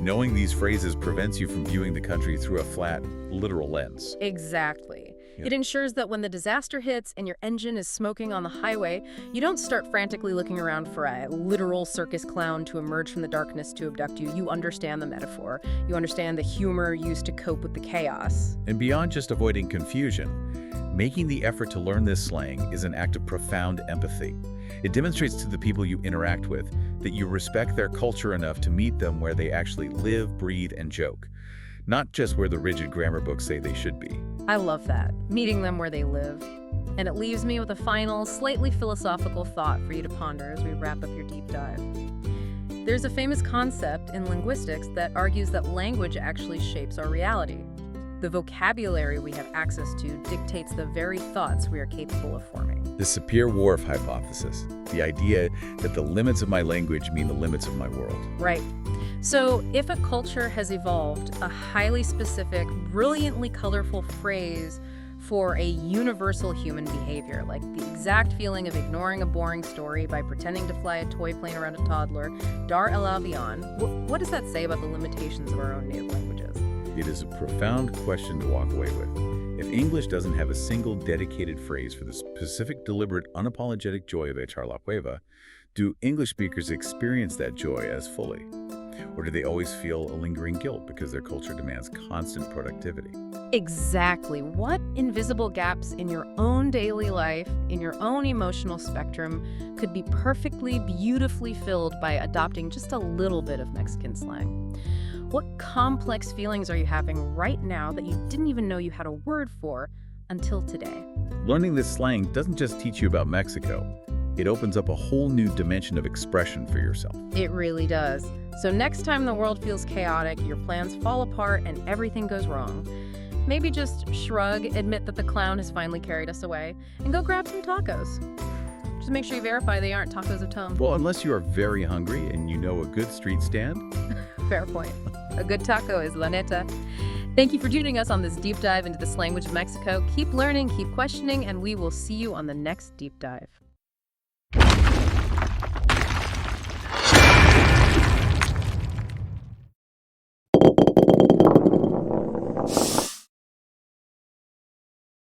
Knowing these phrases prevents you from viewing the country through a flat, literal lens. Exactly. Yeah. It ensures that when the disaster hits and your engine is smoking on the highway, you don't start frantically looking around for a literal circus clown to emerge from the darkness to abduct you. You understand the metaphor. You understand the humor used to cope with the chaos. And beyond just avoiding confusion, making the effort to learn this slang is an act of profound empathy. It demonstrates to the people you interact with that you respect their culture enough to meet them where they actually live, breathe, and joke, not just where the rigid grammar books say they should be. I love that, meeting them where they live. And it leaves me with a final, slightly philosophical thought for you to ponder as we wrap up your deep dive. There's a famous concept in linguistics that argues that language actually shapes our reality. The vocabulary we have access to dictates the very thoughts we are capable of forming. The Sapir-Whorf hypothesis, the idea that the limits of my language mean the limits of my world. Right. So if a culture has evolved a highly specific, brilliantly colorful phrase for a universal human behavior, like the exact feeling of ignoring a boring story by pretending to fly a toy plane around a toddler, dar el avion, what does that say about the limitations of our own native languages? It is a profound question to walk away with. If English doesn't have a single dedicated phrase for the specific, deliberate, unapologetic joy of echar la hueva, do English speakers experience that joy as fully? Or do they always feel a lingering guilt because their culture demands constant productivity? Exactly. What invisible gaps in your own daily life, in your own emotional spectrum, could be perfectly, beautifully filled by adopting just a little bit of Mexican slang? What complex feelings are you having right now that you didn't even know you had a word for until today? Learning this slang doesn't just teach you about Mexico. It opens up a whole new dimension of expression for yourself. It really does. So next time the world feels chaotic, your plans fall apart, and everything goes wrong, maybe just shrug, admit that the clown has finally carried us away, and go grab some tacos. Just make sure you verify they aren't tacos of Tom. Well, unless you are very hungry and you know a good street stand. Fair point. A good taco is la neta. Thank you for joining us on this deep dive into the slang language of Mexico. Keep learning, keep questioning, and we will see you on the next deep dive.